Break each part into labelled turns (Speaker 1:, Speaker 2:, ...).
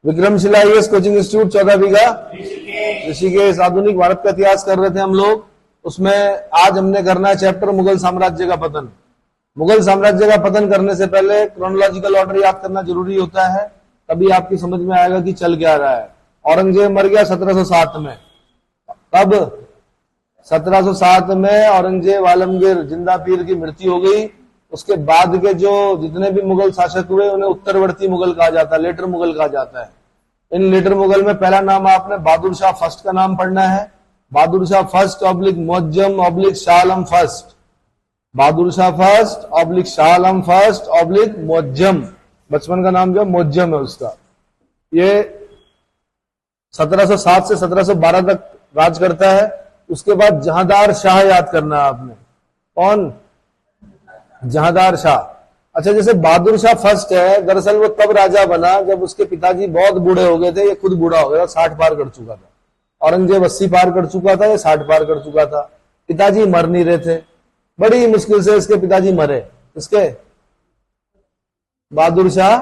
Speaker 1: Vikramshila IAS coaching institute 14 बीघा ऋषिकेश। आधुनिक भारत का इतिहास कर रहे थे हम लोग, उसमें आज हमने करना है चैप्टर मुगल साम्राज्य का पतन। मुगल साम्राज्य का पतन करने से पहले क्रोनोलॉजिकल ऑर्डर याद करना जरूरी होता है, तभी आपकी समझ में आएगा कि चल क्या रहा है। औरंगजेब मर गया 1707 में। कब? 1707 में औरंगजेब आलमगीर जिंदा पीर की मृत्यु हो गई। उसके बाद के जो जितने भी मुगल शासक हुए उन्हें उत्तरवर्ती मुगल कहा जाता है, लेटर मुगल कहा जाता है। इन लेटर मुगल में पहला नाम आपने बहादुर शाह फर्स्ट का नाम पढ़ना है। Bahadur Shah first oblique Muazzam oblique Shah Alam first. Bahadur Shah first oblique Shah Alam first oblique Muazzam, बचपन का नाम जो मुअज्जम है उसका। ये 1707 से 1712 तक राज करता है। उसके बाद जहांदार शाह याद करना है आपने। कौन? जहांदार शाह। अच्छा, जैसे बहादुर शाह फर्स्ट है, दरअसल वो तब राजा बना जब उसके पिताजी बहुत बूढ़े हो गए थे। ये खुद बूढ़ा हो गया, 60 पार कर चुका था। औरंगजेब 80 पार कर चुका था, ये 60 पार कर चुका था। पिताजी मर नहीं रहे थे, बड़ी मुश्किल से इसके पिताजी मरे। इसके Bahadur Shah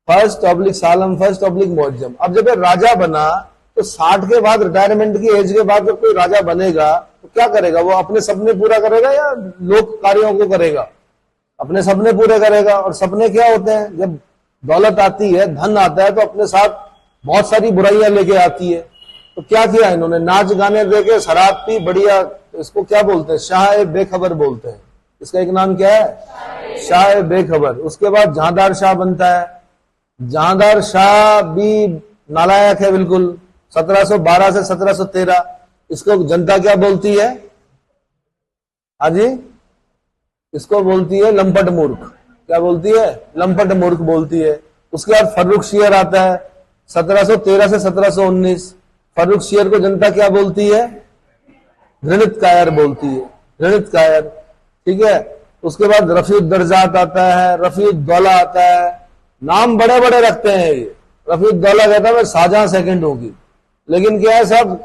Speaker 1: first oblique Salam first oblique Muazzam. अब जब ये राजा बना तो 60 के बाद, रिटायरमेंट की एज के बाद जब कोई राजा बनेगा तो क्या करेगा? वो अपने सपने पूरा करेगा या लोक कार्यों को करेगा? अपने सपने पूरे करेगा। और सपने क्या होते हैं? जब दौलत आती है, धन आता है, तो अपने साथ बहुत सारी बुराइयां लेके आती है। तो क्या किया इन्होंने? नाच गाने देके, शराब पी, बढ़िया। इसको क्या बोलते हैं? शाह बेखबर बोलते हैं। इसका एक नाम क्या है? शाह बेखबर। उसके बाद जहांदार शाह बनता है। जहांदार शाह भी नालायक है बिल्कुल। 1712 से 1713। इसको जनता क्या बोलती है? हाजी, इसको बोलती है लंपट मूर्ख। क्या बोलती है? लंपट मूर्ख बोलती है। उसके बाद फर्रुखशियर आता है 1713 से 1719। फर्रुखशियर को जनता क्या बोलती है? घृणित कायर बोलती है, घृणित कायर। ठीक है। उसके बाद रफीउद्दर्जात आता है, रफीउद्दौला आता है। नाम बड़े बड़े रखते हैं ये। रफीउद्दौला कहता है मैं शाहजहां सेकंड होगी, लेकिन क्या है सब,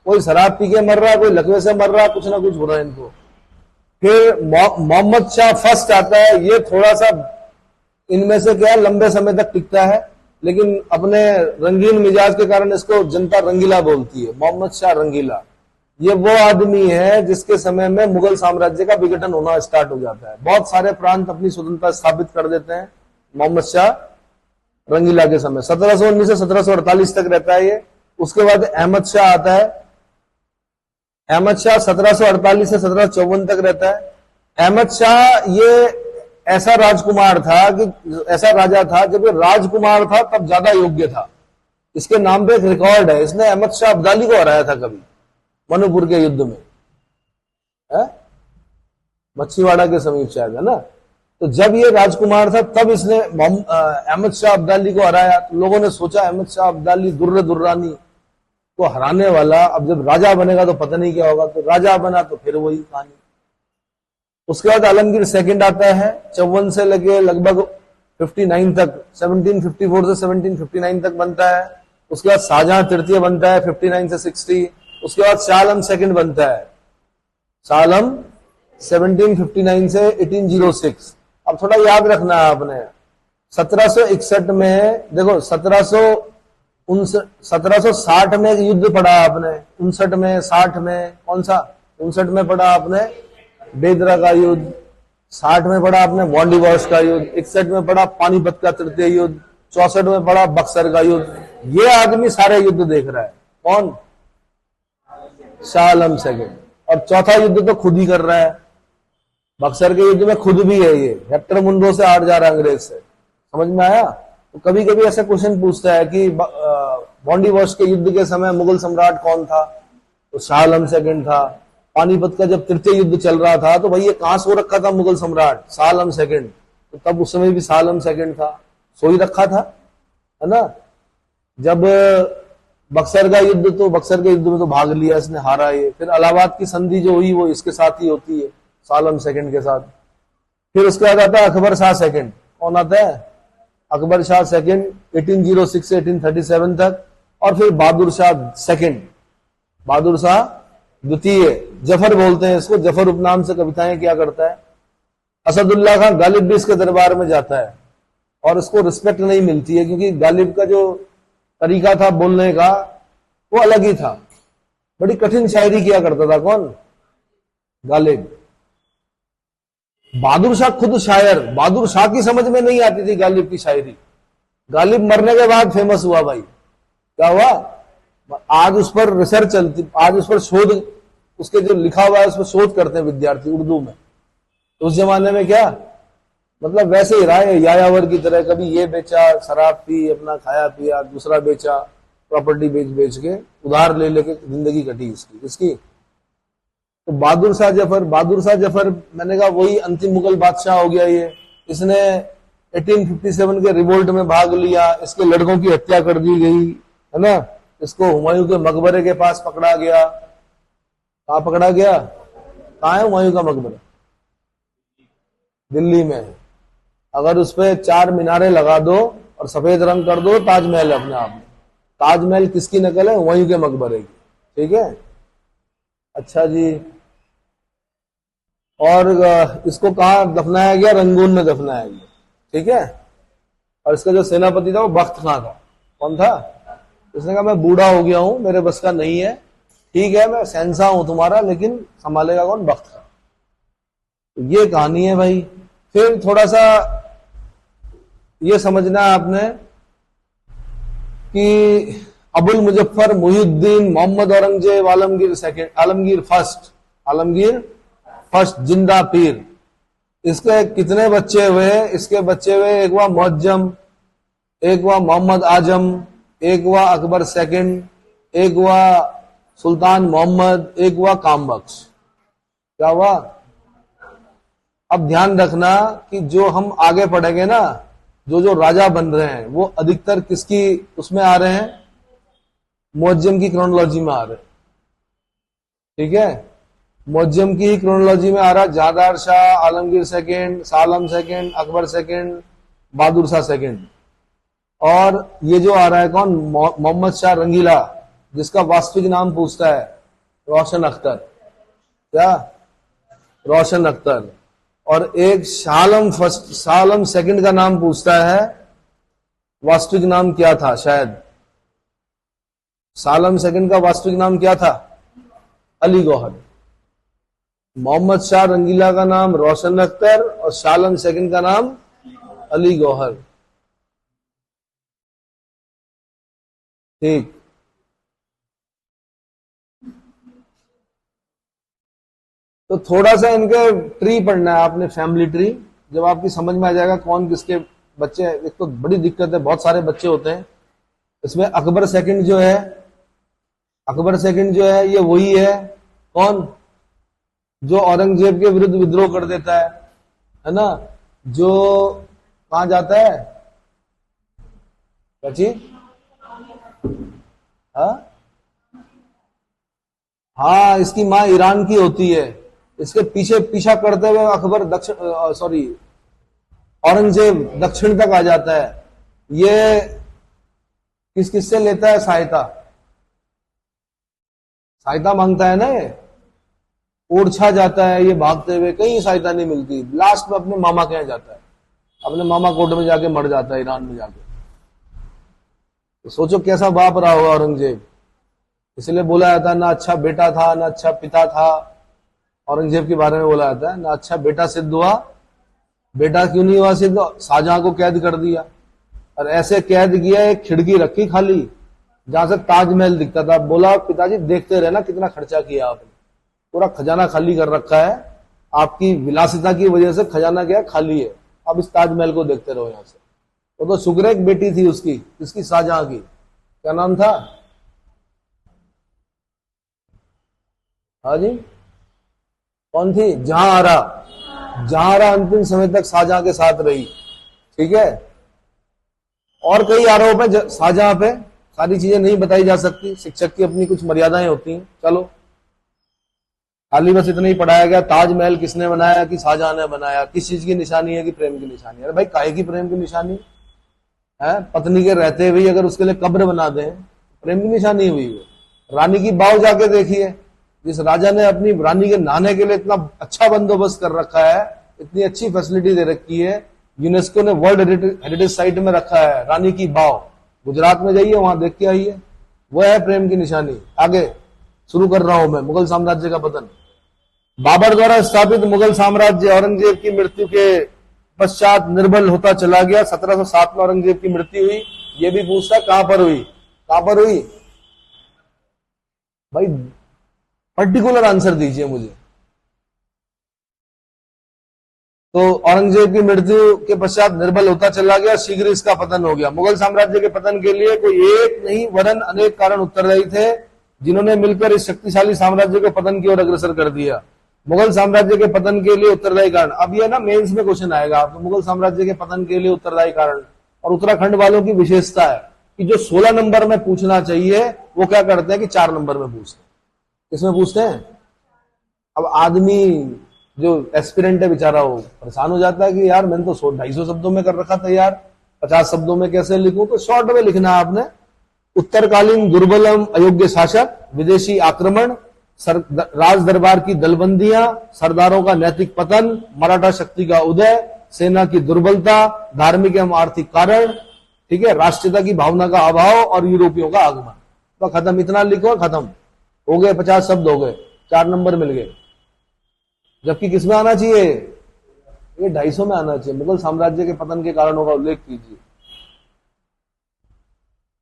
Speaker 1: कोई शराब पी के मर रहा है, कोई लकवे से मर रहा है, कुछ ना कुछ हो रहा है इनको। फिर मोहम्मद शाह फर्स्ट आता है। ये थोड़ा सा इनमें से क्या है, लंबे समय तक टिकता है, लेकिन अपने रंगीन मिजाज के कारण इसको जनता रंगीला बोलती है। मोहम्मद शाह रंगीला, ये वो आदमी है जिसके समय में मुगल साम्राज्य का विघटन होना स्टार्ट हो जाता है। बहुत सारे प्रांत अपनी स्वतंत्रता स्थापित कर देते हैं मोहम्मद शाह रंगीला के समय। 1719 से 1748 तक रहता है ये। उसके बाद अहमद शाह आता है। अहमद शाह 1748 से 1754 तक रहता है। अहमद शाह ये ऐसा राजकुमार था कि ऐसा राजा था, जब ये राजकुमार था तब ज्यादा योग्य था। इसके नाम पे एक रिकॉर्ड है, इसने अहमद शाह अब्दाली को हराया था कभी मणिपुर के युद्ध में, मच्छीवाड़ा के समीप शायद, है ना। तो जब ये राजकुमार था तब इसने अहमद शाह अब्दाली को हराया। तो लोगों ने सोचा अहमद शाह अब्दाली दुर्र दुर्रानी को हराने वाला, अब जब राजा बनेगा तो पता नहीं क्या होगा। तो राजा बना तो फिर वही कहानी। उसके बाद आलमगीर सेकंड आता है, 54 से लगे लगभग 59 तक, 1754 से 1759 तक बनता है। उसके बाद शाहजहां तृतीय बनता है 59 से 60। उसके बाद शाह आलम सेकंड बनता है, शाह आलम 1759 से 1806। अब थोड़ा याद रखना है आपने, 1761 में देखो, 1760 में युद्ध पढ़ा आपने, 59 में, 60 में, कौन सा? 59 में पढ़ा आपने बेदरा का युद्ध, 60 में पढ़ा आपने वांडीवॉश का युद्ध, 61 में पढ़ा पानीपत का तृतीय युद्ध, 64 में पढ़ा बक्सर का युद्ध। ये आदमी सारे युद्ध देख रहा है। कौन? शाह आलम सेकंड। और चौथा युद्ध तो खुद ही कर रहा है। बक्सर के युद्ध में खुद भी है ये, हेक्टर मुंडो से हार जा रहा है अंग्रेज से। समझ में आया? तो कभी कभी ऐसा क्वेश्चन पूछता है कि वांडीवॉश के युद्ध के समय मुगल सम्राट कौन था? तो शाह आलम सेकंड था। पानीपत का जब तृतीय युद्ध चल रहा था तो भाई ये कहां सो रखा था मुगल सम्राट? शाह आलम सेकंड। तो तब उस समय भी शाह आलम सेकंड था, सो ही रखा था, है ना। जब बक्सर का युद्ध, तो बक्सर के युद्ध में तो भाग लिया इसने, हारा ये। फिर इलाहाबाद की संधि जो हुई वो इसके साथ ही होती है, शाह आलम सेकंड के साथ। फिर उसके बाद आता है अकबर शाह सेकंड। कौन आता है? अकबर शाह सेकंड, 1806 से 1837 तक। और फिर बहादुर शाह सेकंड, बहादुर शाह द्वितीय, जफर बोलते हैं इसको, जफर उपनाम से कविताएं क्या करता है। असदुल्ला खान गालिब भी इसके दरबार में जाता है। और उसको रिस्पेक्ट नहीं मिलती है, क्योंकि गालिब का जो तरीका था बोलने का वो अलग ही था। बड़ी कठिन शायरी किया करता था। कौन? गालिब। बहादुर शाह खुद शायर, बहादुर शाह की समझ में नहीं आती थी गालिब की शायरी। गालिब मरने के बाद फेमस हुआ भाई। क्या हुआ? आज उस पर रिसर्च चलती, आज उस पर शोध, उसके जो लिखा हुआ है उस पर शोध करते हैं विद्यार्थी उर्दू में। तो उस जमाने में क्या, मतलब वैसे ही रहा है यायावर की तरह, कभी ये बेचा, शराब पी, अपना खाया पिया, दूसरा बेचा, प्रॉपर्टी बेच बेच के, उधार ले लेके जिंदगी कटी इसकी। तो बहादुर शाह जफर मैंने कहा वही अंतिम मुगल बादशाह हो गया ये। इसने 1857 के रिवोल्ट में भाग लिया, इसके लड़कों की हत्या कर दी गई, है ना। इसको हुमायूं के मकबरे के पास पकड़ा गया। कहां पकड़ा गया? कहां है हुमायूं का मकबरा? दिल्ली में है। अगर उस पर 4 मीनारें लगा दो और सफेद रंग कर दो, ताजमहल अपने आप में। ताजमहल किसकी नकल है? हुमायूं के मकबरे की। ठीक है, अच्छा जी। और इसको कहां दफनाया गया? रंगून में दफनाया गया। ठीक है। और इसका जो सेनापति था वो बख्त खां था। कौन था? उसने कहा मैं बूढ़ा हो गया हूं, मेरे बस का नहीं है, ठीक है मैं शहंशाह हूं तुम्हारा, लेकिन संभालेगा कौन? बख्त खां। तो ये कहानी है भाई। फिर थोड़ा सा ये समझना है आपने कि अबुल मुजफ्फर मुहिउद्दीन मोहम्मद औरंगजेब आलमगीर सेकंड, आलमगीर फर्स्ट जिंदा पीर, इसके कितने बच्चे हुए? इसके बच्चे हुए, एक हुआ मुअज्जम, एक हुआ मोहम्मद आजम, एक हुआ अकबर सेकंड, एक हुआ सुल्तान मोहम्मद, एक हुआ कामबख्श। क्या हुआ? अब ध्यान रखना कि जो हम आगे पढ़ेंगे ना, जो राजा बन रहे हैं वो अधिकतर किसकी उसमें आ रहे हैं? मुअज्जम की क्रोनोलॉजी में आ रहे हैं। ठीक है, मुअज्जम की क्रोनोलॉजी में आ रहा है। Jahandar Shah, Alamgir second, Salam second, Akbar second, Bahadur Shah second. और ये जो आ रहा है कौन? मोहम्मद शाह रंगीला, जिसका वास्तविक नाम पूछता है रोशन अख्तर। क्या? रोशन अख्तर। और एक सालम सेकंड का नाम पूछता है, वास्तविक नाम क्या था? शायद सालम सेकंड का वास्तविक नाम क्या था? अली गौहर। मोहम्मद शाह रंगीला का नाम रोशन अख्तर और सालम सेकंड का नाम अली गौहर। ठीक। तो थोड़ा सा इनके ट्री पढ़ना है आपने, फैमिली ट्री। जब आपकी समझ में आ जाएगा कौन किसके बच्चे। एक तो बड़ी दिक्कत है, बहुत सारे बच्चे होते हैं इसमें। अकबर सेकंड जो है ये वही है कौन? जो औरंगजेब के विरुद्ध विद्रोह कर देता है ना। जो कहां जाता है? क्या चीज? हाँ, इसकी मां ईरान की होती है। इसके पीछे पीछा करते हुए अकबर औरंगजेब दक्षिण तक आ जाता है। ये किस से लेता है? सहायता मांगता है ना। ये ओरछा जाता है ये भागते हुए, कहीं सहायता नहीं मिलती। लास्ट में अपने मामा के यहाँ जाता है, अपने मामा कोट में जाके मर जाता है, ईरान में जाके। तो सोचो कैसा बाप रहा होगा औरंगजेब। इसलिए बोला जाता है ना अच्छा बेटा था ना अच्छा पिता था। औरंगजेब के बारे में बोला जाता है ना अच्छा बेटा सिद्ध हुआ। बेटा क्यों नहीं हुआ सिद्ध? शाहजहां को कैद कर दिया, और ऐसे कैद किया एक खिड़की रखी खाली जहां से ताजमहल दिखता था। बोला पिताजी देखते रहना कितना खर्चा किया आपने, पूरा खजाना खाली कर रखा है, आपकी विलासिता की वजह से खजाना क्या खाली है, अब इस ताजमहल को देखते रहो यहां से। वो तो शुक्र एक बेटी थी उसकी, इसकी शाहजहां की, क्या नाम था? हाँ जी, कौन थी? जहांआरा। अंतिम समय तक शाहजहां के साथ रही। ठीक है, और कई आरोप है शाहजहां पे, सारी चीजें नहीं बताई जा सकती, शिक्षक की अपनी कुछ मर्यादाएं होती हैं। चलो, खाली बस इतना ही पढ़ाया गया ताजमहल किसने बनाया कि शाहजहां ने बनाया। किस चीज की निशानी है कि प्रेम की निशानी है? अरे भाई काहे की प्रेम की निशानी है? पत्नी के रहते हुए अगर उसके लिए कब्र बना दें, प्रेम की निशानी हुई वो। रानी की बाव जाके देखिए, जिस राजा ने अपनी रानी के नहाने के लिए इतना अच्छा बंदोबास्त कर रखा है, इतनी अच्छी फैसिलिटी दे रखी है, यूनेस्को ने वर्ल्ड हेरिटेज साइट में रखा है रानी की बाव। गुजरात में जाइए, वहां देख के आइए, वह है प्रेम की निशानी। आगे शुरू कर रहा हूं मैं। मुगल साम्राज्य का पतन। बाबर द्वारा स्थापित मुगल साम्राज्य औरंगजेब की मृत्यु के पश्चात निर्बल होता चला गया। 1707 में औरंगजेब की मृत्यु हुई। यह भी पूछता है कहां पर हुई, कहां पर हुई भाई, पर्टिकुलर आंसर दीजिए मुझे। तो औरंगजेब की मृत्यु के पश्चात निर्बल होता चला गया, शीघ्र इसका पतन हो गया। मुगल साम्राज्य के पतन के लिए कोई एक नहीं वरन अनेक कारण उत्तरदायी थे, जिन्होंने मिलकर इस शक्तिशाली साम्राज्य को पतन की ओर अग्रसर कर दिया। मुगल साम्राज्य के पतन के लिए उत्तरदायी कारण, अब यह ना मेंस में क्वेश्चन आएगा आपको, मुगल साम्राज्य के पतन के लिए उत्तरदायी कारण। और उत्तराखंड वालों की विशेषता है कि जो 16 नंबर में पूछना चाहिए वो क्या करते हैं कि 4 नंबर में पूछते हैं। किसमें पूछते हैं? अब आदमी जो एस्पिरेंट है बेचारा वो परेशान हो जाता है कि यार मैंने तो 250 शब्दों में कर रखा तैयार, 50 शब्दों में कैसे लिखूं? तो शॉर्ट में लिखना है आपने। उत्तरकालीन दुर्बलम अयोग्य शासक, विदेशी आक्रमण, राज दरबार की दलबंदियां, सरदारों का नैतिक पतन, मराठा शक्ति का उदय, सेना की दुर्बलता, धार्मिक एवं आर्थिक कारण, ठीक है, राष्ट्रीयता की भावना का अभाव और यूरोपियों का आगमन। तो खत्म, इतना लिखो, खत्म हो गए, 50 शब्द हो गए, 4 नंबर मिल गए। जबकि किसमें आना चाहिए? ये 250 में आना चाहिए। मुगल साम्राज्य के पतन के कारणों का उल्लेख कीजिए।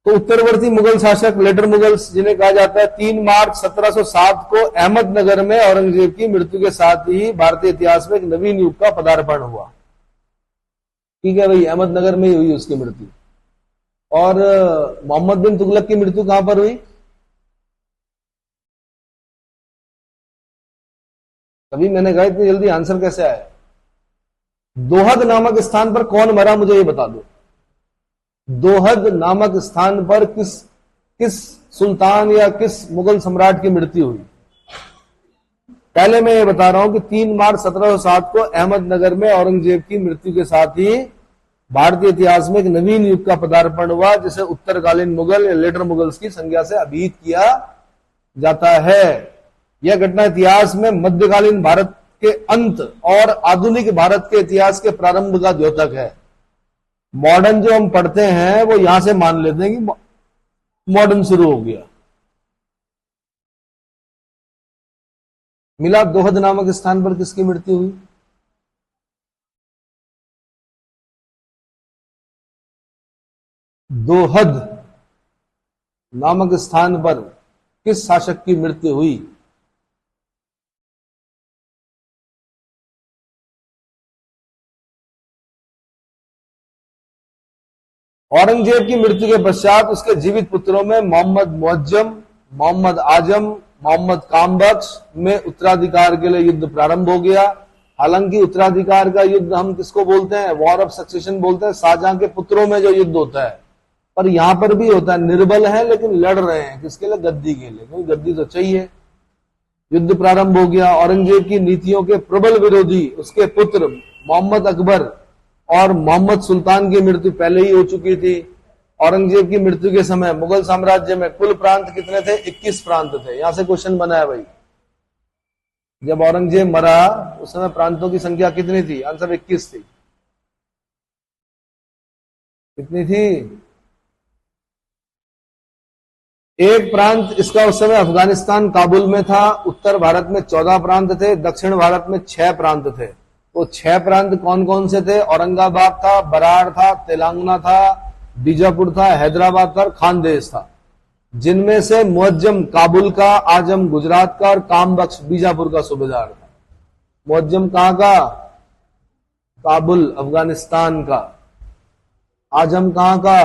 Speaker 1: तो उत्तरवर्ती मुगल शासक लेटर मुगल्स जिन्हें कहा जाता है, 3 मार्च 1707 को अहमदनगर में औरंगजेब की मृत्यु के साथ ही भारतीय इतिहास में एक नवीन युग का पदार्पण हुआ। ठीक है भाई, अहमदनगर में ही हुई उसकी मृत्यु। और मोहम्मद बिन तुगलक की मृत्यु कहां पर हुई? तभी मैंने कहा इतनी जल्दी आंसर कैसे आया। दोहद नामक स्थान पर कौन मरा, मुझे ये बता दो। दोहद नामक स्थान पर किस सुल्तान या किस मुगल सम्राट की मृत्यु हुई? पहले मैं ये बता रहा हूं कि 3 मार्च 1707 को अहमदनगर में औरंगजेब की मृत्यु के साथ ही भारतीय इतिहास में एक नवीन युग का पदार्पण हुआ, जिसे उत्तरकालीन मुगल या लेटर मुगल्स की संज्ञा से अभिहित किया जाता है। यह घटना इतिहास में मध्यकालीन भारत के अंत और आधुनिक भारत के इतिहास के प्रारंभ का द्योतक है। मॉडर्न जो हम पढ़ते हैं वो यहां से मान लेते हैं कि मॉडर्न शुरू हो गया। मिला दोहद नामक स्थान पर किसकी मृत्यु हुई? दोहद नामक स्थान पर किस शासक की मृत्यु हुई? औरंगजेब की मृत्यु के पश्चात उसके जीवित पुत्रों में मोहम्मद मुअज्जम, मोहम्मद आजम, मोहम्मद कामबख्श में उत्तराधिकार के लिए युद्ध प्रारंभ हो गया। हालांकि उत्तराधिकार का युद्ध हम किसको बोलते हैं? वॉर ऑफ सक्सेशन बोलते हैं, शाहजहां के पुत्रों में जो युद्ध होता है। पर यहां पर भी होता है, निर्बल है लेकिन लड़ रहे हैं, किसके लिए? गद्दी के लिए, क्योंकि गद्दी तो चाहिए। युद्ध प्रारंभ हो गया। औरंगजेब की नीतियों के प्रबल विरोधी उसके पुत्र मोहम्मद अकबर और मोहम्मद सुल्तान की मृत्यु पहले ही हो चुकी थी। औरंगजेब की मृत्यु के समय मुगल साम्राज्य में कुल प्रांत कितने थे? 21 प्रांत थे। यहां से क्वेश्चन बना है भाई, जब औरंगजेब मरा उस समय प्रांतों की संख्या कितनी थी? आंसर 21 थी। कितनी थी? एक प्रांत इसका उस समय अफगानिस्तान काबुल में था। उत्तर भारत में 14 प्रांत थे, दक्षिण भारत में 6 प्रांत थे। तो 6 प्रांत कौन कौन से थे? औरंगाबाद था, बरार था, तेलंगाना था, बीजापुर था, हैदराबाद था और खानदेश था। जिनमें से मुअज्जम काबुल का, आजम गुजरात का और कामबख्श बीजापुर का सूबेदार था। मुअज्जम कहां का? काबुल अफगानिस्तान का। आजम कहां का?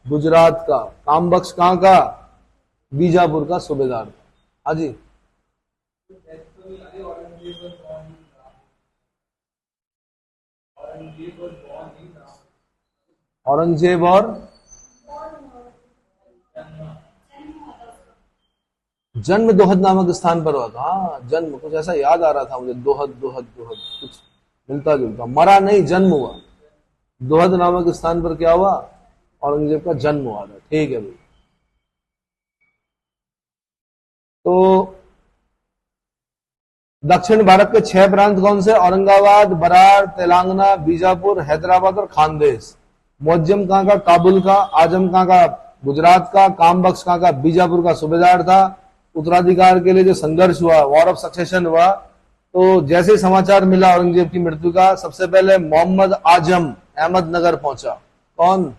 Speaker 1: गुजरात का। कामबख्श कहां का? बीजापुर का सूबेदार था। हाँ जी, औरंगजेब और जन्म दोहद नामक स्थान पर हुआ था। हाँ, जन्म कुछ ऐसा याद आ रहा था मुझे, दोहद दोहद दोहद कुछ मिलता जुलता। मरा नहीं, जन्म हुआ। दोहद नामक स्थान पर क्या हुआ? औरंगजेब का जन्म हुआ था। ठीक है भाई। तो दक्षिण भारत के 6 प्रांत कौन से? औरंगाबाद, बरार, तेलंगाना, बीजापुर, हैदराबाद और खानदेश। मुअज्जम कहाँ का? काबुल का। आजम कहाँ का? गुजरात का। कामबख्श कहाँ का? बीजापुर का सूबेदार था। उत्तराधिकार के लिए जो संघर्ष हुआ, वॉर ऑफ सक्सेशन हुआ, तो जैसे समाचार मिला औरंगजेब की मृत्यु का, सबसे पहले मोहम्मद आजम अहमदनगर पहुंचा। कौन?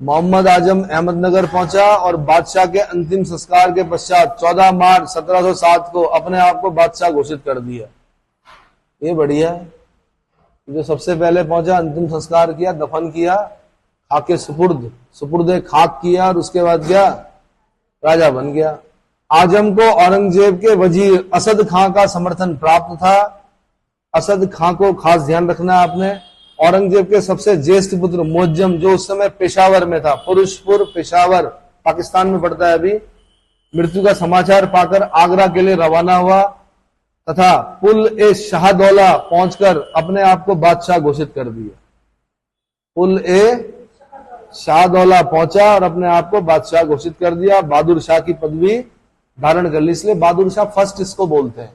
Speaker 1: मोहम्मद आजम अहमदनगर पहुंचा और बादशाह के अंतिम संस्कार के पश्चात 14 मार्च 1707 को अपने आप को बादशाह घोषित कर दिया। ये बढ़िया है, जो सबसे पहले पहुंचा, अंतिम संस्कार किया, दफन किया, खाके सुपुर्द खाक किया और उसके बाद क्या? राजा बन गया। आजम को औरंगजेब के वजीर असद खां का समर्थन प्राप्त था। असद खां को खास ध्यान रखना आपने। औरंगजेब के सबसे ज्येष्ठ पुत्र मुअज्जम, जो उस समय पेशावर में था, पुरुषपुर पेशावर पाकिस्तान में पड़ता है अभी, मृत्यु का समाचार पाकर आगरा के लिए रवाना हुआ तथा पुल ए शाहदौला पहुंचकर अपने आप को बादशाह घोषित कर दिया। पुल ए शाहदौला पहुंचा और अपने आप को बादशाह घोषित कर दिया। बहादुर शाह की पदवी धारण कर ली, इसलिए बहादुर शाह फर्स्ट इसको बोलते हैं।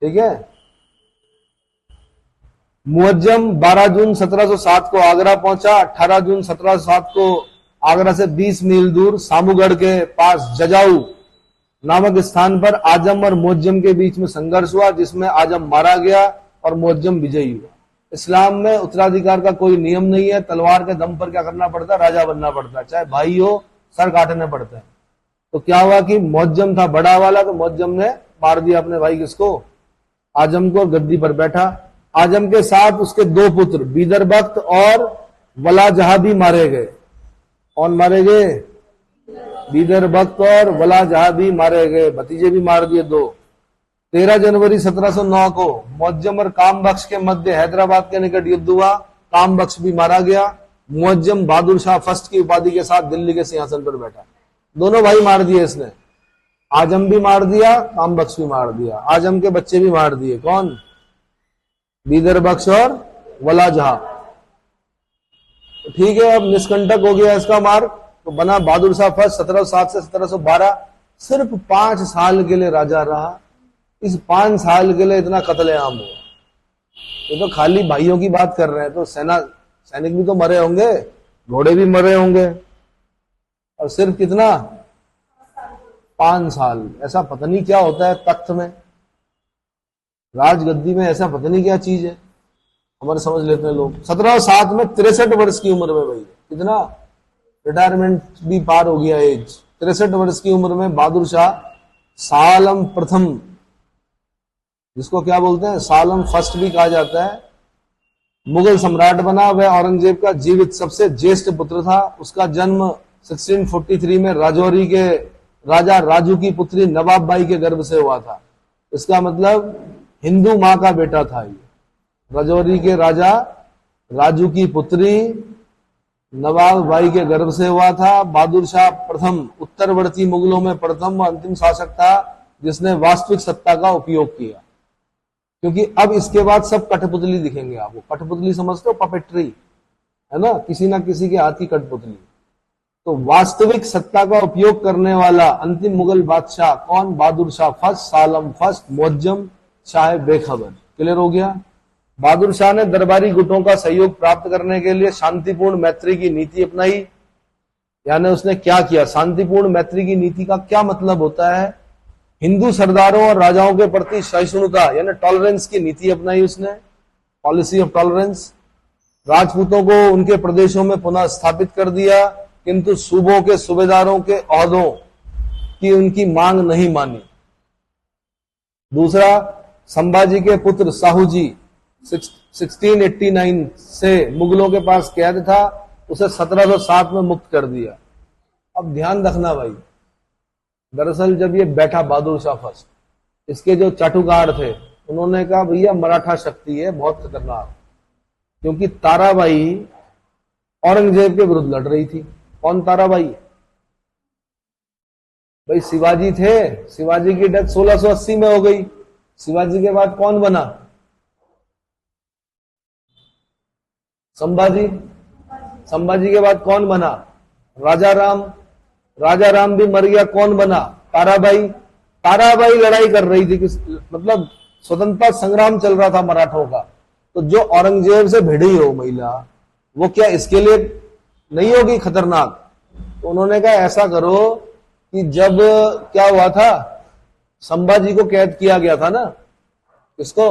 Speaker 1: ठीक है। मुअज्जम 12 जून 1707 को आगरा पहुंचा। 18 जून 1707 को आगरा से 20 मील दूर सामूगढ़ के पास जजाऊ नामक स्थान पर आजम और मुअज्जम के बीच में संघर्ष हुआ, जिसमें आजम मारा गया और मुअज्जम विजयी हुआ। इस्लाम में उत्तराधिकार का कोई नियम नहीं है, तलवार के दम पर क्या करना पड़ता है? राजा बनना पड़ता है, चाहे भाई हो, सर काटने पड़ते हैं। तो क्या हुआ कि मुअज्जम था बड़ा वाला, तो मुअज्जम ने मार दिया अपने भाई किसको? आजम को, गद्दी पर बैठा। आजम के साथ उसके 2 पुत्र बीदरबख्त और वलाजहा भी मारे गए। कौन मारे गए? बीदरबख्त और वलाजहा भी मारे गए, भतीजे भी मार दिए 2। 13 जनवरी 1709 को मुअज्जम और कामबख्श के मध्य हैदराबाद के निकट युद्ध हुआ। कामबख्श भी मारा गया। मुअज्जम बहादुर शाह फर्स्ट की उपाधि के साथ दिल्ली के सिंहासन पर बैठा। दोनों भाई मार दिए इसने, आजम भी मार दिया, कामबख्श भी मार दिया। आजम के बच्चे भी मार दिए। कौन? बीदरबख्श और वलाजहा। ठीक है, अब निष्कंटक हो गया इसका मार्ग, तो बना बहादुर शाह फर्स्ट 1707 से 1712। सिर्फ 5 साल के लिए राजा रहा। इस 5 साल के लिए इतना कत्लेआम हुआ। ये तो खाली भाइयों की बात कर रहे हैं, तो सैनिक भी तो मरे होंगे, घोड़े भी मरे होंगे। और सिर्फ कितना? 5 साल। ऐसा पता नहीं क्या होता है तख्त में, राजगद्दी में, ऐसा पता नहीं क्या चीज है, हमारे समझ लेते हैं लोग। 1707 में 63 वर्ष की उम्र में, भाई कितना? रिटायरमेंट भी पार हो गया एज। 63 वर्ष की उम्र में बहादुर शाह सालम प्रथम, जिसको क्या बोलते हैं? सालम फर्स्ट भी कहा जाता है, मुगल सम्राट बना। वह औरंगजेब का जीवित सबसे ज्येष्ठ पुत्र था। उसका जन्म 1643 में राजौरी के राजा राजू की पुत्री नवाब बाई के गर्भ से हुआ था। इसका मतलब हिंदू मां का बेटा था ये। राजौरी के राजा राजू की पुत्री नवाब बाई के गर्भ से हुआ था। बहादुर शाह प्रथम उत्तरवर्ती मुगलों में प्रथम व अंतिम शासक था जिसने वास्तविक सत्ता का उपयोग किया, क्योंकि अब इसके बाद सब कठपुतली दिखेंगे आपको। कठपुतली समझते हो? पपेट्री है ना, किसी ना किसी के हाथ की कठपुतली। तो वास्तविक सत्ता का उपयोग करने वाला अंतिम मुगल बादशाह कौन? बहादुर शाह फर्स्ट, सालम फर्स्ट, मुअज्जम शाह बेखबर। क्लियर हो गया? बहादुर शाह ने दरबारी गुटों का सहयोग प्राप्त करने के लिए शांतिपूर्ण मैत्री की नीति अपनाई। यानी उसने क्या किया? शांतिपूर्ण मैत्री की नीति का क्या मतलब होता है? हिंदू सरदारों और राजाओं के प्रति सहिष्णुता यानी टॉलरेंस की नीति अपनाई उसने, पॉलिसी ऑफ टॉलरेंस। राजपूतों को उनके प्रदेशों में पुनः स्थापित कर दिया, किंतु सूबों के सूबेदारों के ओहदों की उनकी मांग नहीं मानी। दूसरा, संभाजी के पुत्र साहूजी 1689 से मुगलों के पास कैद था, उसे 1707 में मुक्त कर दिया। अब ध्यान रखना भाई, दरअसल जब ये बैठा बहादुर शाह फर्स्ट, इसके जो चाटुकार थे उन्होंने कहा भैया मराठा शक्ति है बहुत खतरनाक, क्योंकि ताराबाई औरंगजेब के विरुद्ध लड़ रही थी। कौन ताराबाई? भाई शिवाजी थे, शिवाजी की डेथ 1680 में हो गई। शिवाजी के बाद कौन बना? संभाजी। संभाजी के बाद कौन बना? राजा राम। राजा राम भी मर गया, कौन बना? ताराबाई। ताराबाई लड़ाई कर रही थी, मतलब स्वतंत्रता संग्राम चल रहा था मराठों का, तो जो औरंगजेब से भिड़ी हो महिला, वो क्या इसके लिए नहीं होगी खतरनाक? तो उन्होंने कहा ऐसा करो कि जब क्या हुआ था, संभाजी को कैद किया गया था ना, किसको?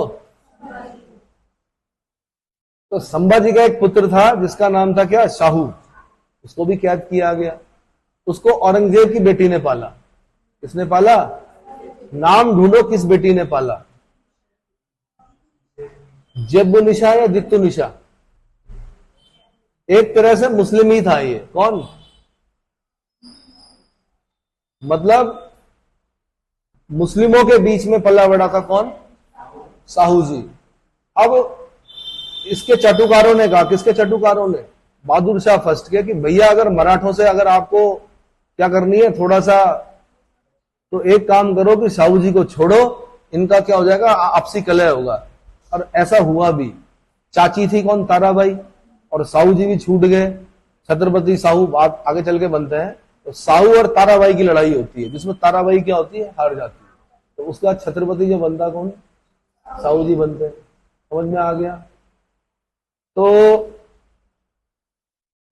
Speaker 1: तो संभाजी का एक पुत्र था जिसका नाम था क्या, शाहू, उसको भी कैद किया गया। उसको औरंगजेब की बेटी ने पाला। किसने पाला? नाम ढूंढो किस बेटी ने पाला? जेबुनिशा या जित्तुनिशा? एक तरह से मुस्लिम ही था ये। कौन? मतलब मुस्लिमों के बीच में पला बड़ा था। कौन? साहू जी। अब इसके चाटुकारों ने कहा, किसके चाटुकारों ने? बहादुर शाह फर्स्ट के, कि भैया अगर मराठों से अगर आपको क्या करनी है थोड़ा सा, तो एक काम करो कि साहू जी को छोड़ो, इनका क्या हो जाएगा, आपसी कलह होगा। और ऐसा हुआ भी। चाची थी कौन? ताराबाई, और साहू जी भी छूट गए। छत्रपति साहू आगे चल के बनते हैं, तो साहू और ताराबाई की लड़ाई होती है, जिसमें ताराबाई क्या होती है, हार जाती है। तो उसके बाद छत्रपति जो बनता कौन? साहू जी बनते हैं। समझ में आ गया? तो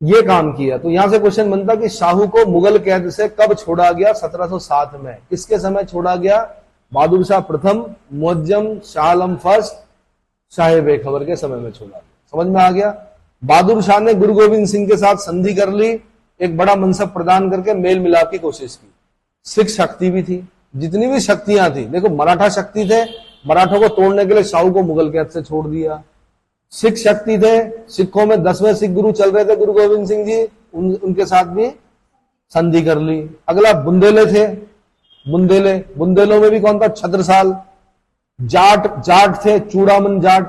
Speaker 1: ये काम किया। तो यहां से क्वेश्चन बनता कि शाहू को मुगल कैद से कब छोड़ा गया? 1707 में। किसके समय छोड़ा गया? बहादुर शाह प्रथम, मुअज्जम, शाह आलम फर्स्ट, शाह बेखबर के समय में छोड़ा गया। समझ में आ गया? बहादुर शाह ने गुरु गोविंद सिंह के साथ संधि कर ली, एक बड़ा मनसब प्रदान करके मेल मिलाप की कोशिश की। सिख शक्ति भी थी, जितनी भी शक्तियां थी, देखो मराठा शक्ति थे, मराठों को तोड़ने के लिए शाहू को मुगल कैद से छोड़ दिया। सिख शक्ति थे, सिखों में 10वें सिख गुरु चल रहे थे गुरु गोविंद सिंह जी, उनके साथ भी संधि कर ली। अगला बुंदेले थे, बुंदेलों में भी कौन था? छत्रसाल। जाट थे, चूड़ामन जाट,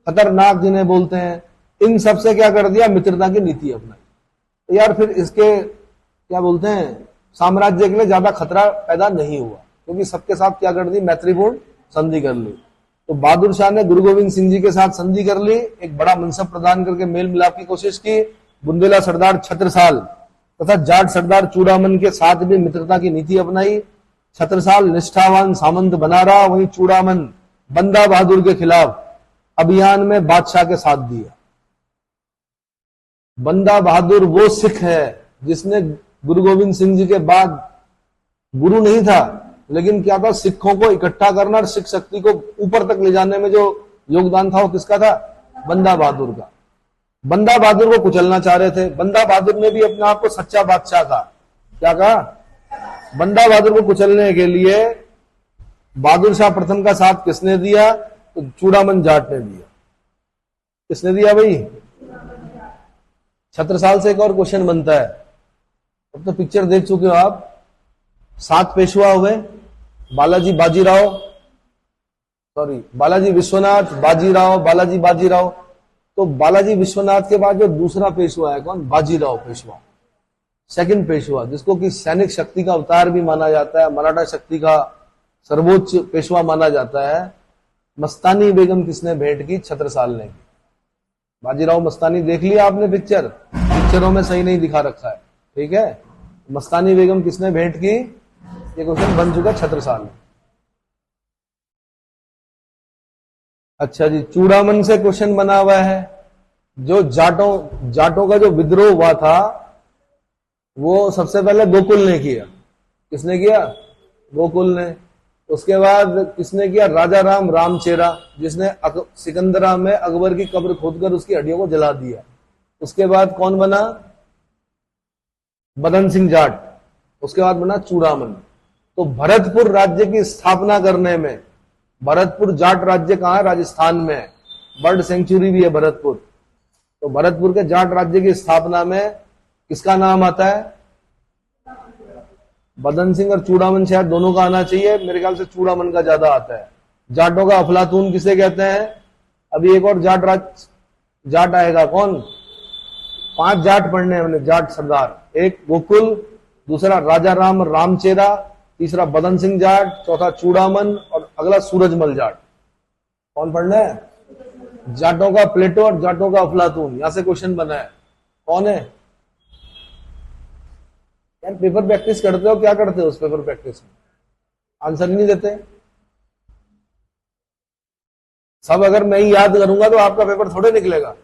Speaker 1: खतरनाक जिन्हें बोलते हैं। इन सबसे क्या कर दिया? मित्रता की नीति अपनाई। तो यार फिर इसके क्या बोलते हैं, साम्राज्य के लिए ज्यादा खतरा पैदा नहीं हुआ, क्योंकि सबके साथ क्या कर दी? मैत्रीपूर्ण संधि कर ली। तो बहादुर शाह ने गुरु गोविंद सिंह जी के साथ संधि कर ली, एक बड़ा मनसब प्रदान करके मेल मिलाप की कोशिश की। बुंदेला सरदार छत्रसाल तथा जाट सरदार चूड़ामन के साथ भी मित्रता की नीति अपनाई। छत्रसाल निष्ठावान सामंत बना रहा, वहीं चूड़ामन बंदा बहादुर के खिलाफ अभियान में बादशाह के साथ दिया। बंदा बहादुर वो सिख है जिसने गुरु गोविंद सिंह जी के बाद, गुरु नहीं था लेकिन क्या था, सिखों को इकट्ठा करना और सिख शक्ति को ऊपर तक ले जाने में जो योगदान था वो किसका था? बंदा बहादुर का। बंदा बहादुर को कुचलना चाह रहे थे। बंदा बहादुर ने भी अपने आप को सच्चा बादशाह कहा। क्या कहा? बंदा बहादुर को कुचलने के लिए बहादुर शाह प्रथम का साथ किसने दिया? तो चूड़ामन जाट ने दिया। किसने दिया भाई? छत्रसाल से एक और क्वेश्चन बनता है। अब तो पिक्चर देख चुके हो आप। 7 पेशवा हुए, बालाजी बाजीराव, बालाजी विश्वनाथ, बाजीराव, बालाजी बाजीराव। तो बालाजी विश्वनाथ के बाद जो दूसरा पेशवा है कौन? बाजीराव पेशवा, सेकंड पेशवा, जिसको कि सैनिक शक्ति का अवतार भी माना जाता है, मराठा शक्ति का सर्वोच्च पेशवा माना जाता है। मस्तानी बेगम किसने भेंट की? छत्रसाल ने। बाजीराव मस्तानी देख लिया आपने पिक्चर? पिक्चरों में सही नहीं दिखा रखा है, ठीक है। मस्तानी बेगम किसने भेंट की? ये क्वेश्चन बन चुका छत्रसाल। अच्छा जी, चूड़ामन से क्वेश्चन बना हुआ है। जो जाटों का जो विद्रोह हुआ था वो सबसे पहले गोकुल ने किया। किसने किया? गोकुल ने। उसके बाद किसने किया? राजा राम रामचेरा, जिसने सिकंदरा में अकबर की कब्र खोदकर उसकी हड्डियों को जला दिया। उसके बाद कौन बना? बदन सिंह जाट। उसके बाद बना चूड़ामन। तो भरतपुर राज्य की स्थापना करने में, भरतपुर जाट राज्य कहां है? राजस्थान में है, बर्ड सेंचुरी भी है भरतपुर। तो भरतपुर के जाट राज्य की स्थापना में किसका नाम आता है? बदन सिंह और चूड़ामन, शायद दोनों का आना चाहिए, मेरे ख्याल से चूड़ामन का ज्यादा आता है। जाटों का अफलातून किसे कहते हैं? अभी एक और जाट आएगा, कौन? 5 जाट पढ़ने हैं हमने, जाट सरदार। एक गोकुल, दूसरा राजा राम रामचेरा, तीसरा बदन सिंह जाट, चौथा चूड़ामन और अगला सूरजमल जाट। कौन पढ़ना है? जाटों का प्लेटो और जाटों का अफलातून। यहां से क्वेश्चन बना है। कौन है यार? पेपर प्रैक्टिस करते हो? क्या करते हो उस पेपर प्रैक्टिस में? आंसर नहीं देते। सब अगर मैं ही याद करूंगा तो आपका पेपर थोड़े निकलेगा।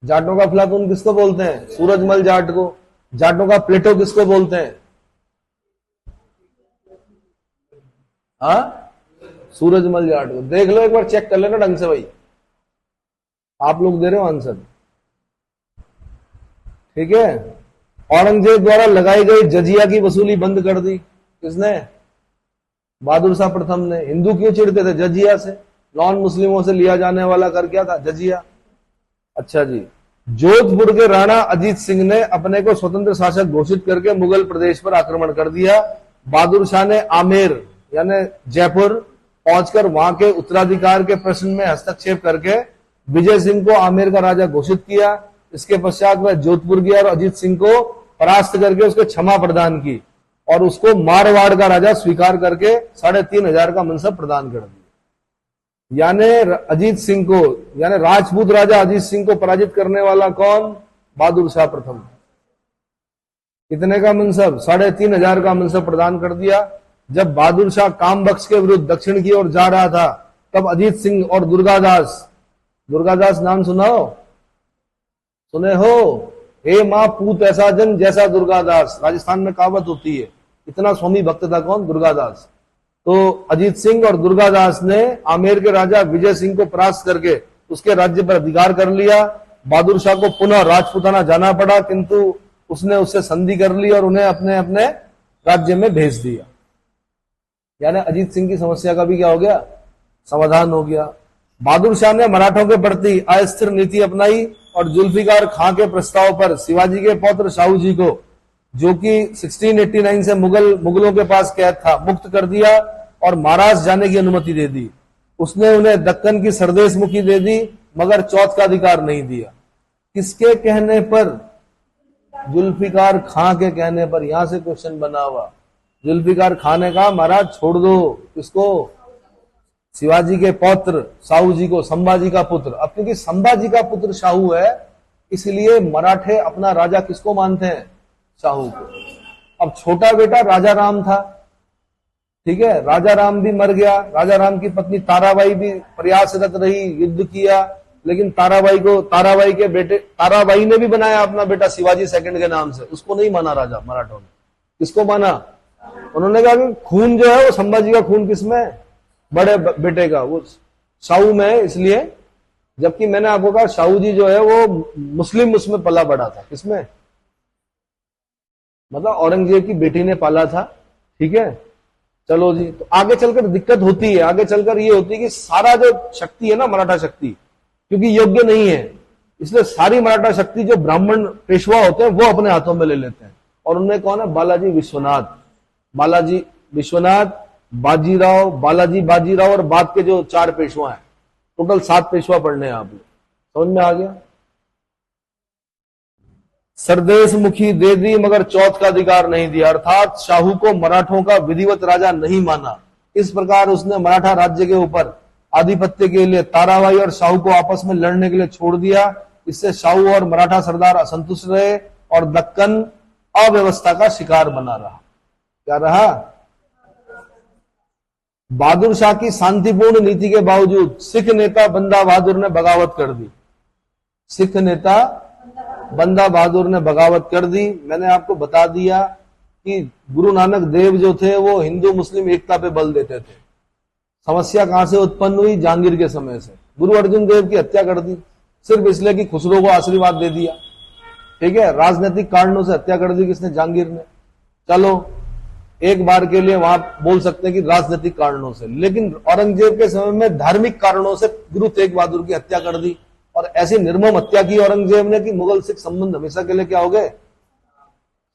Speaker 1: जाटों का अफलातून किसको बोलते हैं? सूरजमल जाट को। जाटों का प्लेटो किसको बोलते हैं? हाँ, सूरजमल जाट को। देख लो एक बार, चेक कर लेना ढंग से भाई। आप लोग दे रहे हो आंसर, ठीक है। औरंगजेब द्वारा लगाई गई जजिया की वसूली बंद कर दी किसने? बहादुर शाह प्रथम ने। हिंदू क्यों चिढ़ते थे जजिया से? नॉन मुस्लिमों से लिया जाने वाला कर क्या था? जजिया। अच्छा जी, जोधपुर के राणा अजीत सिंह ने अपने को स्वतंत्र शासक घोषित करके मुगल प्रदेश पर आक्रमण कर दिया। बहादुर शाह ने आमेर यानी जयपुर पहुंचकर वहां के उत्तराधिकार के प्रश्न में हस्तक्षेप करके विजय सिंह को आमेर का राजा घोषित किया। इसके पश्चात वह जोधपुर गया और अजीत सिंह को परास्त करके उसको क्षमा प्रदान की और उसको मारवाड़ का राजा स्वीकार करके 3,500 का मनसब प्रदान कर दिया। यानी अजीत सिंह को, यानी राजपूत राजा अजीत सिंह को पराजित करने वाला कौन? बहादुर शाह प्रथम। कितने का मनसब? 3,500 का मनसब प्रदान कर दिया। जब बहादुर शाह कामबख्श के विरुद्ध दक्षिण की ओर जा रहा था तब अजीत सिंह और दुर्गादास नाम सुना हो? सुने हो? हे मां पूत ऐसा जन जैसा दुर्गादास, राजस्थान में कहावत होती है। इतना स्वामी भक्त था कौन? दुर्गादास। तो अजीत सिंह और दुर्गादास ने आमेर के राजा विजय सिंह को परास्त करके उसके राज्य पर अधिकार कर लिया। बहादुर शाह को पुनः राजपूताना जाना पड़ा, किंतु उसने उससे संधि कर ली और उन्हें अपने अपने राज्य में भेज दिया। यानी अजीत सिंह की समस्या का भी क्या हो गया? समाधान हो गया। बहादुर शाह ने मराठों के प्रति अस्थिर नीति अपनाई और जुल्फिकार खां के प्रस्ताव पर शिवाजी के पौत्र शाहू जी को, जो कि 1689 से मुगलों के पास कैद था, मुक्त कर दिया और महाराष्ट्र जाने की अनुमति दे दी। उसने उन्हें दक्कन की सरदेश मुखी दे दी मगर चौथ का अधिकार नहीं दिया। किसके कहने पर? जुल्फिकार खां के कहने पर। यहां से क्वेश्चन बना हुआ। जुल्फिकार खां ने कहा महाराज छोड़ दो। किसको? शिवाजी के पौत्र शाहू जी को, संभाजी का पुत्र। अब क्योंकि संभाजी का पुत्र शाहू है इसलिए मराठे अपना राजा किसको मानते हैं? शाहू को। अब छोटा बेटा राजा राम था, ठीक है, राजा राम भी मर गया। राजा राम की पत्नी ताराबाई भी प्रयासरत रही, युद्ध किया, लेकिन ताराबाई के बेटे, ताराबाई ने भी बनाया अपना बेटा शिवाजी सेकंड के नाम से। उसको नहीं माना राजा मराठों ने। किसको माना? उन्होंने कहा कि खून जो है वो संभाजी का खून किसमें? बड़े बेटे का, वो शाहू में है इसलिए। जबकि मैंने आपको कहा शाहू जी जो है वो मुस्लिम उसमें पला बड़ा था। किसमें? मतलब औरंगजेब की बेटी ने पाला था, ठीक है। चलो जी, तो आगे चलकर दिक्कत होती है। आगे चलकर ये होती है कि सारा जो शक्ति है ना, मराठा शक्ति, क्योंकि योग्य नहीं है इसलिए सारी मराठा शक्ति जो ब्राह्मण पेशवा होते हैं वो अपने हाथों में ले लेते हैं। और उनमें कौन है? बालाजी विश्वनाथ, बाजीराव, बाजीराव और बाद के जो 4 पेशवा हैं, टोटल 7 पेशवा पढ़ने हैं आप लोग। समझ में आ गया? सरदेश मुखी दे दी मगर चौथ का अधिकार नहीं दिया, अर्थात शाहू को मराठों का विधिवत राजा नहीं माना। इस प्रकार उसने मराठा राज्य के ऊपर आधिपत्य के लिए ताराबाई और शाहू को आपस में लड़ने के लिए छोड़ दिया। इससे शाहू और मराठा सरदार असंतुष्ट रहे और दक्कन अव्यवस्था का शिकार बना रहा। क्या रहा? बहादुर शाह की शांतिपूर्ण नीति के बावजूद सिख नेता बंदा बहादुर ने बगावत कर दी। सिख नेता बंदा बहादुर ने बगावत कर दी। मैंने आपको बता दिया कि गुरु नानक देव जो थे वो हिंदू मुस्लिम एकता पे बल देते थे। समस्या कहां से उत्पन्न हुई? जहांगीर के समय से। गुरु अर्जुन देव की हत्या कर दी सिर्फ इसलिए कि खुसरो को आशीर्वाद दे दिया, ठीक है। राजनीतिक कारणों से हत्या कर दी किसने? जहांगीर ने। चलो एक बार के लिए वहां बोल सकते हैं कि राजनीतिक कारणों से, लेकिन औरंगजेब के समय में धार्मिक कारणों से गुरु तेग बहादुर की हत्या कर दी। और ऐसी निर्मम हत्या की औरंगजेब ने कि मुगल सिख संबंध हमेशा के लिए क्या हो गए?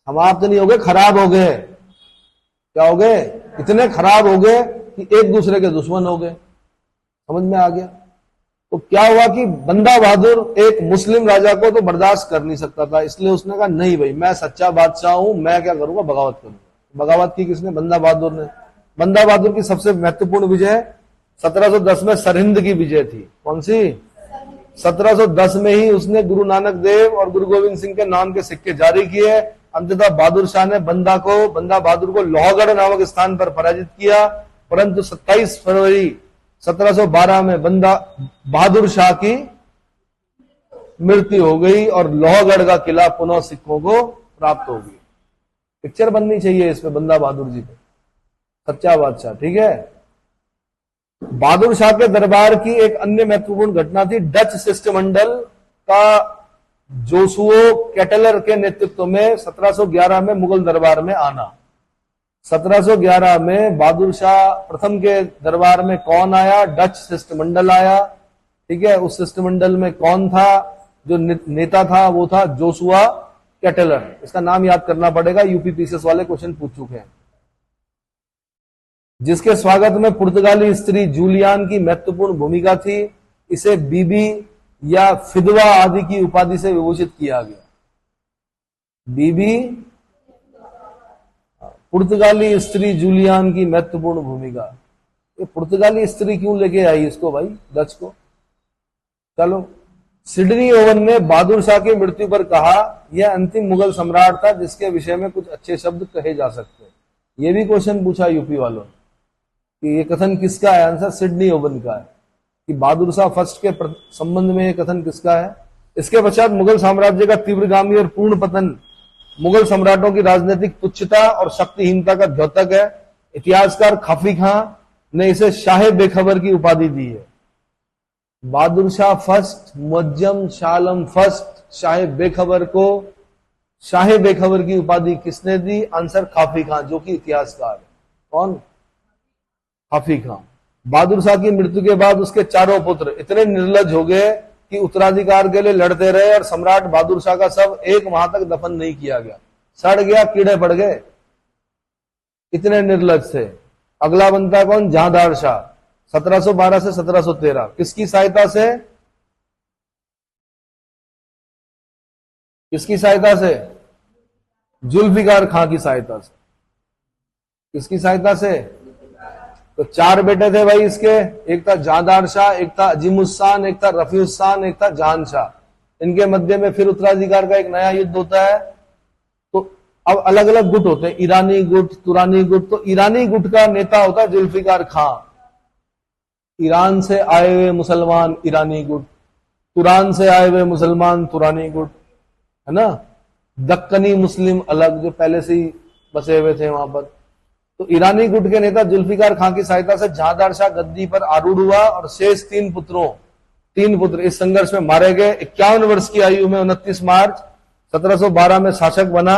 Speaker 1: समाप्त नहीं हो गए, खराब हो गए। क्या हो गए? इतने खराब हो गए कि एक दूसरे के दुश्मन हो गए। समझ में आ गया? तो क्या हुआ कि बंदा बहादुर एक मुस्लिम राजा को तो बर्दाश्त कर नहीं सकता था, इसलिए उसने कहा नहीं भाई, मैं सच्चा बादशाह हूं, मैं क्या करूंगा? बगावत करूंगा। बगावत की किसने? बंदा बहादुर ने। बंदा बहादुर की सबसे महत्वपूर्ण विजय 1710 में सरहिंद की विजय थी। कौन सी? 1710 में ही उसने गुरु नानक देव और गुरु गोविंद सिंह के नाम के सिक्के जारी किए। अंततः बहादुर शाह ने बंदा बहादुर को लोहगढ़ नामक स्थान पर पराजित किया, परंतु 27 फरवरी 1712 में बंदा बहादुर शाह की मृत्यु हो गई और लोहगढ़ का किला पुनः सिखों को प्राप्त हो गई। पिक्चर बननी चाहिए इसमें बंदा बहादुर जी पे, सच्चा बादशाह। ठीक है। बहादुर शाह के दरबार की एक अन्य महत्वपूर्ण घटना थी डच शिष्टमंडल का जोसुओ कैटलर के नेतृत्व में 1711 में मुगल दरबार में आना। 1711 में बहादुर शाह प्रथम के दरबार में कौन आया? डच शिष्टमंडल आया। ठीक है। उस शिष्टमंडल में कौन था? जो नेता था वो था जोसुआ कैटलर। इसका नाम याद करना पड़ेगा, यूपीपीसीएस वाले क्वेश्चन पूछ चुके हैं। जिसके स्वागत में पुर्तगाली स्त्री जूलियान की महत्वपूर्ण भूमिका थी। इसे बीबी या फिदवा आदि की उपाधि से विभूषित किया गया। बीबी, पुर्तगाली स्त्री जूलियान की महत्वपूर्ण भूमिका। ये पुर्तगाली स्त्री क्यों लेके आई इसको भाई, डच को? चलो, सिडनी ओवन ने बहादुर शाह की मृत्यु पर कहा, यह अंतिम मुगल सम्राट था जिसके विषय में कुछ अच्छे शब्द कहे जा सकते हैं। यह भी क्वेश्चन पूछा यूपी वालों ने कि ये कथन किसका है? आंसर सिडनी ओवन का है कि बहादुर शाह फर्स्ट के संबंध में ये कथन किसका है। इसके पश्चात मुगल साम्राज्य का तीव्रगामी और पूर्ण पतन मुगल सम्राटों की राजनीतिक तुच्छता और शक्तिहीनता का द्योतक है। इतिहासकार खाफी खां ने इसे शाह बेखबर की उपाधि दी है। बहादुर शाह फर्स्ट, मुअज्जम शाह आलम फर्स्ट, शाह बेखबर को शाह बेखबर की उपाधि किसने दी? आंसर खाफी खां, जो कि इतिहासकार है। कौन? खाफी खां। बहादुर शाह की मृत्यु के बाद उसके चारों पुत्र इतने निर्लज हो गए कि उत्तराधिकार के लिए लड़ते रहे और सम्राट बहादुर शाह का शव 1 माह तक दफन नहीं किया गया, सड़ गया, कीड़े पड़ गए, इतने निर्लज थे। अगला बनता कौन? जहांदार शाह, 1712 से 1713। किसकी सहायता से? किसकी सहायता से? जुल्फिकार खां की सहायता से। किसकी सहायता से? तो 4 बेटे थे भाई इसके, एक था जहांदार शाह, एक था अजीमुस्सान, एक था रफीउस्सान, एक था जहान शाह। इनके मध्य में फिर उत्तराधिकार का एक नया युद्ध होता है। तो अब अलग अलग गुट होते हैं, ईरानी गुट, तुरानी गुट। तो ईरानी गुट का नेता होता है जुल्फिकार खां, ईरान से आए हुए मुसलमान ईरानी गुट, तुरान से आए हुए मुसलमान तुरानी गुट, है ना। दक्कनी मुस्लिम अलग, जो पहले से ही बसे हुए थे वहां पर। तो ईरानी गुट के नेता जुल्फिकार खां की सहायता से जहांदार शाह गद्दी पर आरूढ़ हुआ और शेष 3 पुत्र इस संघर्ष में मारे गए। 51 वर्ष की आयु में 29 मार्च 1712 में शासक बना।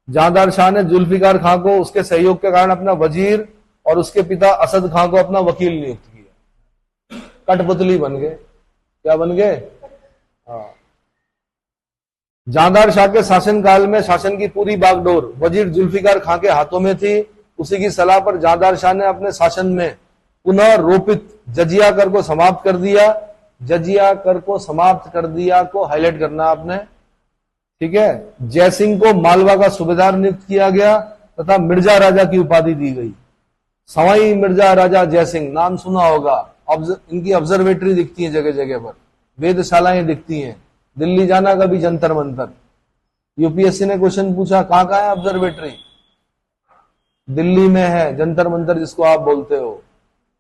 Speaker 1: जहांदार शाह ने जुल्फिकार खां को उसके सहयोग के कारण अपना वजीर और उसके पिता असद खां को अपना वकील नियुक्त किया। कठपुतली बन गए। क्या बन गए? जहांदार शाह के शासनकाल में शासन की पूरी बागडोर वजीर जुल्फिकार खां के हाथों में थी। उसी की सलाह पर जहांदार शाह ने अपने शासन में पुनः रोपित जजिया कर को समाप्त कर दिया। जजिया कर को समाप्त कर दिया को हाईलाइट करना आपने। ठीक है। जयसिंह को मालवा का सूबेदार नियुक्त किया गया तथा मिर्जा राजा की उपाधि दी गई। सवाई मिर्जा राजा जयसिंह, नाम सुना होगा। इनकी ऑब्जर्वेटरी दिखती है जगह जगह पर, वेधशालाएं दिखती हैं। दिल्ली जाना कभी जंतर मंतर। यूपीएससी ने क्वेश्चन पूछा कहां कहां है ऑब्जर्वेटरी? दिल्ली में है, जंतर मंतर जिसको आप बोलते हो।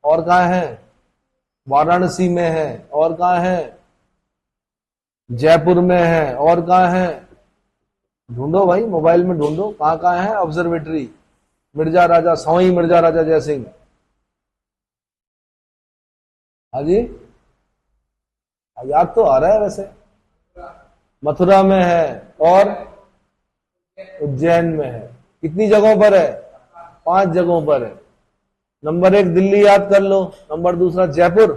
Speaker 1: और कहां है? वाराणसी में है। और कहां है? जयपुर में है। और कहां है? ढूंढो भाई, मोबाइल में ढूंढो कहां कहां है ऑब्जर्वेटरी। मिर्जा राजा, सवाई मिर्जा राजा जयसिंह। हाँ जी, याद तो आ रहा है वैसे। मथुरा में है और उज्जैन में है। कितनी जगहों पर है? 5 जगहों पर है। नंबर 1 दिल्ली याद कर लो, नंबर 2 जयपुर,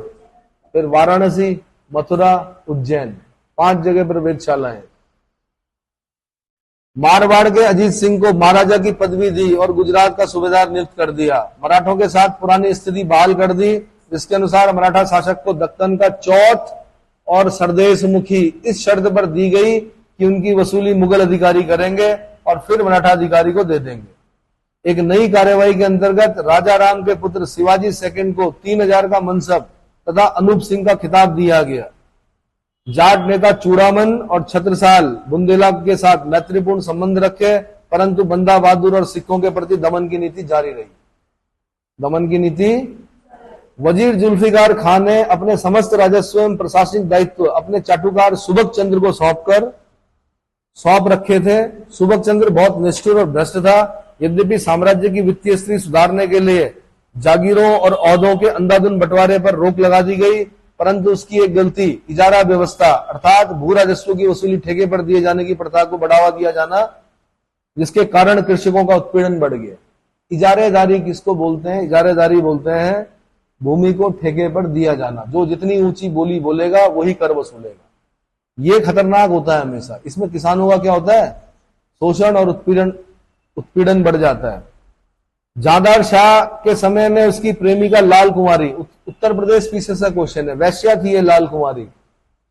Speaker 1: फिर वाराणसी, मथुरा, उज्जैन। 5 जगह पर वेधशालाएं। मारवाड़ के अजीत सिंह को महाराजा की पदवी दी और गुजरात का सूबेदार नियुक्त कर दिया। मराठों के साथ पुरानी स्थिति बहाल कर दी, जिसके अनुसार मराठा शासक को दक्कन का चौथ और सरदेश मुखी इस शर्त पर दी गई कि उनकी वसूली मुगल अधिकारी करेंगे और फिर मराठा अधिकारी को दे देंगे। एक नई कार्यवाही के अंतर्गत राजा राम के पुत्र शिवाजी सेकंड को 3000 का मनसब तथा अनूप सिंह का खिताब दिया गया। जाट नेता चूड़ामन और छत्रसाल बुंदेला के साथ मैत्रीपूर्ण संबंध रखे, परंतु बंदा बहादुर और सिखों के प्रति दमन की नीति जारी रही। दमन की नीति। वजीर जुल्फिकार खान ने अपने समस्त राजस्व एवं प्रशासनिक दायित्व अपने चाटुकार सुबक चंद्र को सौंप रखे थे। सुबक चंद्र बहुत निष्ठुर और भ्रष्ट था। यद्यपि साम्राज्य की वित्तीय स्थिति सुधारने के लिए जागीरों और औहदों के अंधाधुंध बंटवारे पर रोक लगा दी गई, परंतु उसकी एक गलती इजारा व्यवस्था अर्थात भू राजस्व की वसूली ठेके पर दिए जाने की प्रथा को बढ़ावा दिया जाना, जिसके कारण कृषकों का उत्पीड़न बढ़ गया। इजारेदारी किसको बोलते हैं? इजारेदारी बोलते हैं भूमि को ठेके पर दिया जाना। जो जितनी ऊंची बोली बोलेगा वही कर वसूलेगा। ये खतरनाक होता है हमेशा। इसमें किसानों का क्या होता है? शोषण और उत्पीड़न बढ़ जाता है। जादार शाह के समय में उसकी प्रेमिका लाल कुमारी, उत्तर प्रदेश पीछे से क्वेश्चन है, वैश्या थी ये लाल कुमारी।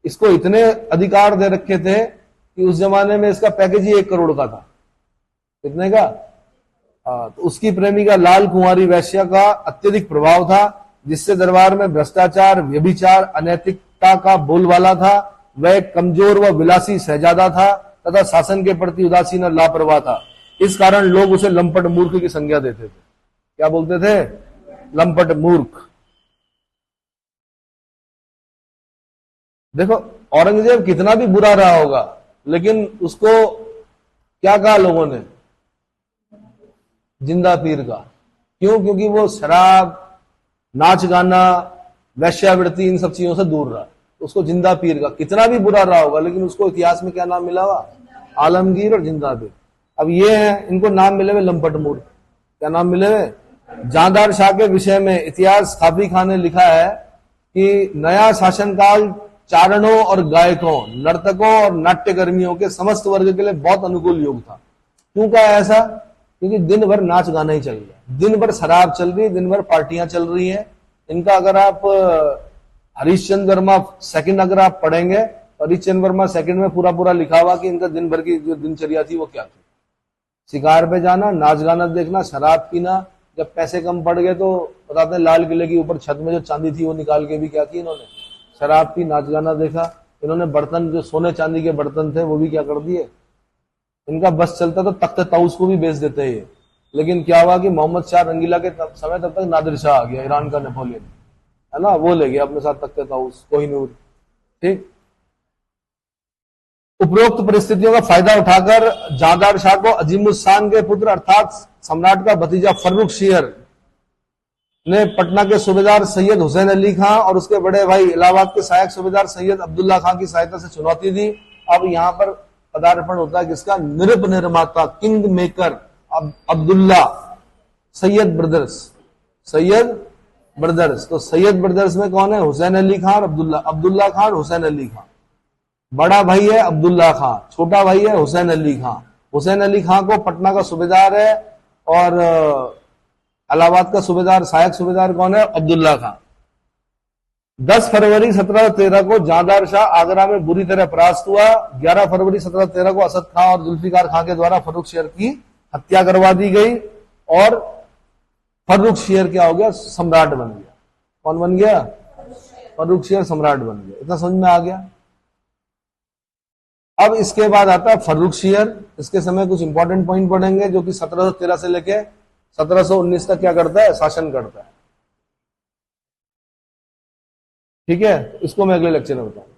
Speaker 1: इसको इतने अधिकार दे रखे थे कि उस जमाने में इसका पैकेज ही 1 करोड़ का था। कितने का? तो उसकी प्रेमिका लाल कुमारी वैश्या का अत्यधिक प्रभाव था, जिससे दरबार में भ्रष्टाचार, व्यभिचार, अनैतिकता का बोलबाला था। वह एक कमजोर व विलासी शहजादा था तथा शासन के प्रति उदासीन और लापरवाह था। इस कारण लोग उसे लंपट मूर्ख की संज्ञा देते थे। क्या बोलते थे? लंपट मूर्ख। देखो औरंगजेब कितना भी बुरा रहा होगा, लेकिन उसको क्या कहा लोगों ने? जिंदा पीर का। क्यों? क्योंकि वो शराब, नाच गाना, वैश्यावृत्ति, इन सब चीजों से दूर रहा। उसको जिंदा पीर का। कितना भी बुरा रहा होगा, लेकिन उसको इतिहास में क्या नाम मिला हुआ? आलमगीर और जिंदा पीर। अब ये हैं, इनको नाम मिले हुए लंपट मूर्ख। क्या नाम मिले हुए? जादार शाह के विषय में इतिहास खाफी खान ने लिखा है कि नया शासनकाल चारणों और गायकों, नर्तकों और नाट्यकर्मियों के समस्त वर्ग के लिए बहुत अनुकूल युग था। क्यों कहा ऐसा? क्योंकि दिन भर नाच गाना ही चल रहा है, दिन भर शराब चल रही है, दिन भर पार्टियां चल रही हैं। इनका अगर आप हरीशचंद्र वर्मा सेकंड अगर आप पढ़ेंगे, हरीशचंद्र वर्मा सेकंड में पूरा लिखा हुआ कि इनका दिन भर की जो दिनचर्या थी वो क्या थी। शिकार पे जाना, नाच गाना देखना, शराब पीना। जब पैसे कम पड़ गए तो बताते हैं लाल किले के ऊपर छत में जो चांदी थी वो निकाल के भी क्या की इन्होंने? शराब पी, नाच गाना देखा। इन्होंने बर्तन जो सोने चांदी के बर्तन थे वो भी क्या कर दिए। इनका बस चलता तो तख्त ताउस को भी बेच देते हैं। लेकिन क्या हुआ कि मोहम्मद शाह रंगीला के समय तब तक नादिर शाह आ गया, ईरान का नेपोलियन, है ना, वो ले गया अपने साथ तख्त ताउस, कोहिनूर। ठीक। उपरोक्त परिस्थितियों का फायदा उठाकर जादार शाह को अजीमुस्सान के पुत्र अर्थात सम्राट का भतीजा फर्रुख शेर ने पटना के सूबेदार सैयद हुसैन अली खां और उसके बड़े भाई इलाहाबाद के सहायक सूबेदार सैयद अब्दुल्ला खां की सहायता से चुनौती दी। अब यहां पर पदार्पण होता है किसका? नृप निर्माता, king maker Abdullah, Syed brothers. Syed brothers. तो सैयद ब्रदर्स में कौन है? हुसैन अली खां और अब्दुल्ला खां और हुसैन अली खां। बड़ा भाई है अब्दुल्ला खां, छोटा भाई है हुसैन अली खां। हुसैन अली खां को पटना का सूबेदार है और इलाहाबाद का सूबेदार, सहायक सूबेदार कौन है? अब्दुल्ला खां। 10 फरवरी 1713 को जादार शाह आगरा में बुरी तरह परास्त हुआ। 11 फरवरी 1713 को असद खां और जुल्फिकार खां के द्वारा फर्रुख शेर की हत्या करवा दी गई और फर्रुख शेर क्या हो गया? सम्राट बन गया। कौन बन गया? फर्रुख शेर सम्राट बन गया। इतना समझ में आ गया? अब इसके बाद आता है फर्रुख शेर। इसके समय कुछ इंपॉर्टेंट पॉइंट पढ़ेंगे, जो कि 1713 से लेके 1719 तक क्या करता है? शासन करता है। ठीक है, इसको मैं अगले लेक्चर में बताऊंगा।